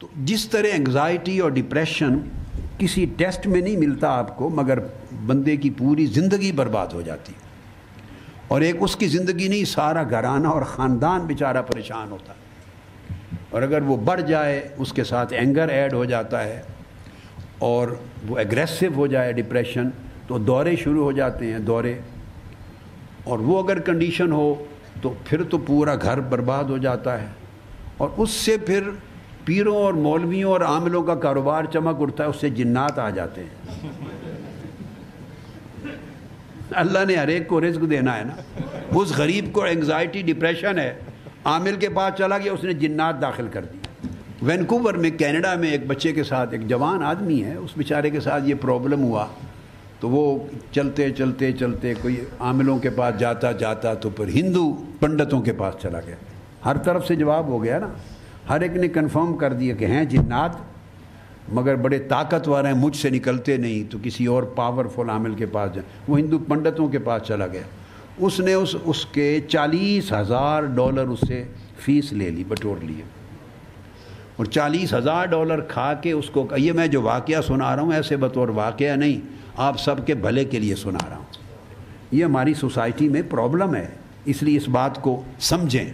تو جس طرح انگزائٹی اور ڈپریشن کسی ٹیسٹ میں نہیں ملتا آپ کو، مگر بندے کی پوری زندگی برباد ہو جاتی، اور ایک اس کی زندگی نہیں، سارا گھرانہ اور خاندان بیچارہ پریشان ہوتا ہے، اور اگر وہ بڑھ جائے اس کے ساتھ اینگر ایڈ ہو جاتا ہے اور وہ ایگریسو ہو جائے ڈپریشن، تو دورے شروع ہو جاتے ہیں، دورے، اور وہ اگر کنڈیشن ہو تو پھر تو پورا گھر برباد ہو جاتا ہے، اور اس سے پھر پیروں اور مولویوں اور عاملوں کا کاروبار چمک اٹھتا ہے، اس سے جنات آ جاتے ہیں۔ اللہ نے ہر ایک کو رزق دینا ہے نا، اس غریب کو انگزائٹی ڈپریشن ہے، عامل کے پاس چلا گیا، اس نے جنات داخل کر دی۔ وینکوور میں کینیڈا میں ایک بچے کے ساتھ، ایک جوان آدمی ہے، اس بیچارے کے ساتھ یہ پرابلم ہوا، تو وہ چلتے چلتے چلتے کوئی عاملوں کے پاس جاتا جاتا تو پھر ہندو پنڈتوں کے پاس چلا گیا۔ ہر طرف سے جواب ہو گیا نا، ہر ایک نے کنفرم کر دیا کہ ہیں جنات، مگر بڑے طاقتور ہیں، مجھ سے نکلتے نہیں، تو کسی اور پاورفل عامل کے پاس جائیں۔ وہ ہندو پنڈتوں کے پاس چلا گیا، اس نے اس کے $40,000 اس سے فیس لے لی، بٹور لیے، اور $40,000 کھا کے اس کو، یہ میں جو واقعہ سنا رہا ہوں ایسے بطور واقعہ نہیں، آپ سب کے بھلے کے لیے سنا رہا ہوں۔ یہ ہماری سوسائٹی میں پرابلم ہے، اس لیے اس بات کو سمجھیں،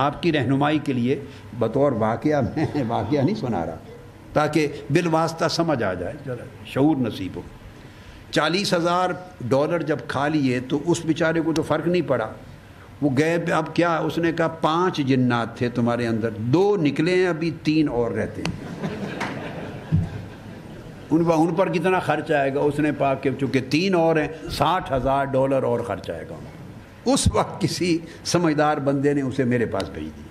آپ کی رہنمائی کے لیے بطور واقعہ میں واقعہ نہیں سنا رہا، تاکہ بالواسطہ سمجھ آ جائے، شعور نصیب ہو۔ $40,000 جب کھا لیے تو اس بیچارے کو تو فرق نہیں پڑا، وہ گئے، اب کیا، اس نے کہا 5 جنات تھے تمہارے اندر، 2 نکلے ہیں، ابھی 3 اور رہتے ہیں، ان پر کتنا خرچ آئے گا؟ اس نے پا کہ چونکہ 3 اور ہیں، $60,000 اور خرچ آئے گا۔ اس وقت کسی سمجھدار بندے نے اسے میرے پاس بھیج دی،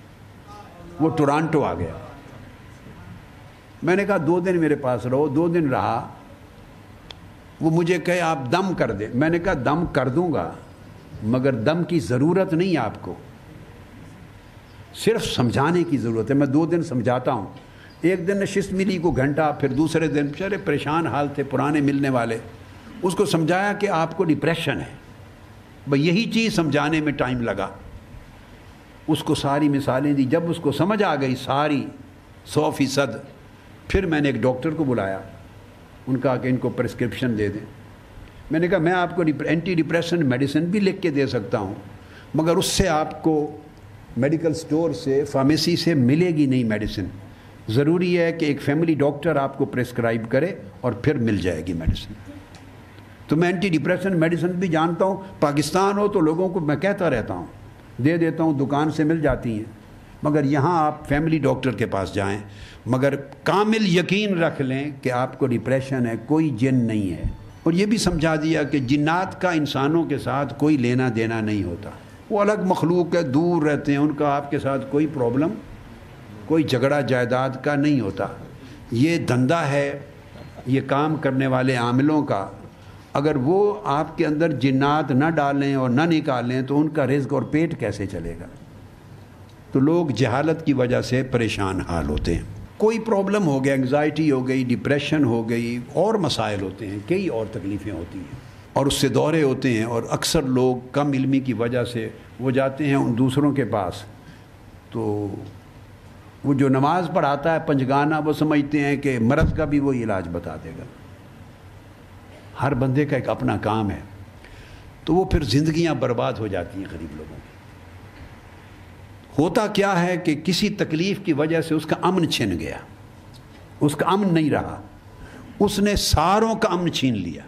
وہ ٹورانٹو آ گیا۔ میں نے کہا 2 دن میرے پاس رہو، 2 دن رہا، وہ مجھے کہے آپ دم کر دیں، میں نے کہا دم کر دوں گا، مگر دم کی ضرورت نہیں آپ کو، صرف سمجھانے کی ضرورت ہے، میں 2 دن سمجھاتا ہوں۔ ایک دن نشست ملی کو گھنٹہ، پھر دوسرے دن بیچارے پریشان حال تھے پرانے ملنے والے، اس کو سمجھایا کہ آپ کو ڈپریشن ہے، بھئی یہی چیز سمجھانے میں ٹائم لگا، اس کو ساری مثالیں دی، جب اس کو سمجھ آ گئی ساری 100%، پھر میں نے ایک ڈاکٹر کو بلایا، ان کا کہ ان کو پرسکرپشن دے دیں۔ میں نے کہا میں آپ کو اینٹی ڈپریشن میڈیسن بھی لکھ کے دے سکتا ہوں، مگر اس سے آپ کو میڈیکل سٹور سے، فارمیسی سے ملے گی نہیں میڈیسن، ضروری ہے کہ ایک فیملی ڈاکٹر آپ کو پرسکرائب کرے اور پھر مل جائے گی میڈیسن۔ تو میں اینٹی ڈپریشن میڈیسن بھی جانتا ہوں، پاکستان ہو تو لوگوں کو میں کہتا رہتا ہوں، دے دیتا ہوں، دکان سے مل جاتی ہیں، مگر یہاں آپ فیملی ڈاکٹر کے پاس جائیں، مگر کامل یقین رکھ لیں کہ آپ کو ڈپریشن ہے، کوئی جن نہیں ہے۔ اور یہ بھی سمجھا دیا کہ جنات کا انسانوں کے ساتھ کوئی لینا دینا نہیں ہوتا، وہ الگ مخلوق ہے، دور رہتے ہیں، ان کا آپ کے ساتھ کوئی پرابلم، کوئی جھگڑا جائیداد کا نہیں ہوتا۔ یہ دھندا ہے یہ کام کرنے والے عاملوں کا، اگر وہ آپ کے اندر جنات نہ ڈالیں اور نہ نکالیں تو ان کا رزق اور پیٹ کیسے چلے گا؟ تو لوگ جہالت کی وجہ سے پریشان حال ہوتے ہیں، کوئی پرابلم ہو گیا، انگزائٹی ہو گئی، ڈپریشن ہو گئی، اور مسائل ہوتے ہیں، کئی اور تکلیفیں ہوتی ہیں، اور اس سے دورے ہوتے ہیں، اور اکثر لوگ کم علمی کی وجہ سے وہ جاتے ہیں ان دوسروں کے پاس، تو وہ جو نماز پڑھاتا ہے پنجگانہ، وہ سمجھتے ہیں کہ مرض کا بھی وہی علاج بتا دے گا۔ ہر بندے کا ایک اپنا کام ہے، تو وہ پھر زندگیاں برباد ہو جاتی ہیں غریب لوگوں کی۔ ہوتا کیا ہے کہ کسی تکلیف کی وجہ سے اس کا امن چھن گیا، اس کا امن نہیں رہا، اس نے ساروں کا امن چھین لیا،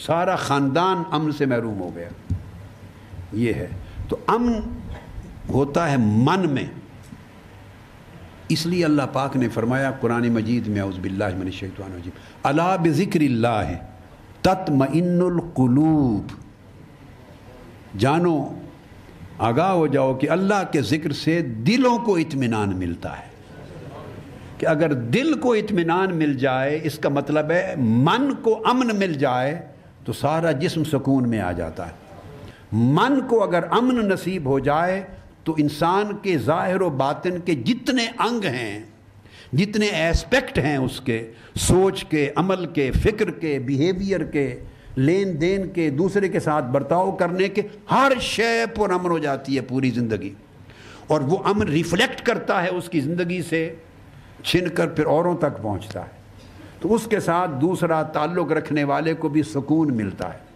سارا خاندان امن سے محروم ہو گیا۔ یہ ہے، تو امن ہوتا ہے من میں، اس لیے اللہ پاک نے فرمایا قرآن مجید میں، اعوذ باللہ من الشیطان الرجیم، الا بذکر اللہ تطمئن القلوب، جانو، آگاہ ہو جاؤ کہ اللہ کے ذکر سے دلوں کو اطمینان ملتا ہے، کہ اگر دل کو اطمینان مل جائے، اس کا مطلب ہے من کو امن مل جائے تو سارا جسم سکون میں آ جاتا ہے۔ من کو اگر امن نصیب ہو جائے تو انسان کے ظاہر و باطن کے جتنے انگ ہیں، جتنے ایسپیکٹ ہیں، اس کے سوچ کے، عمل کے، فکر کے، بیہیویئر کے، لین دین کے، دوسرے کے ساتھ برتاؤ کرنے کے، ہر شے پر امن ہو جاتی ہے پوری زندگی، اور وہ امن ریفلیکٹ کرتا ہے اس کی زندگی سے چھن کر پھر اوروں تک پہنچتا ہے، تو اس کے ساتھ دوسرا تعلق رکھنے والے کو بھی سکون ملتا ہے۔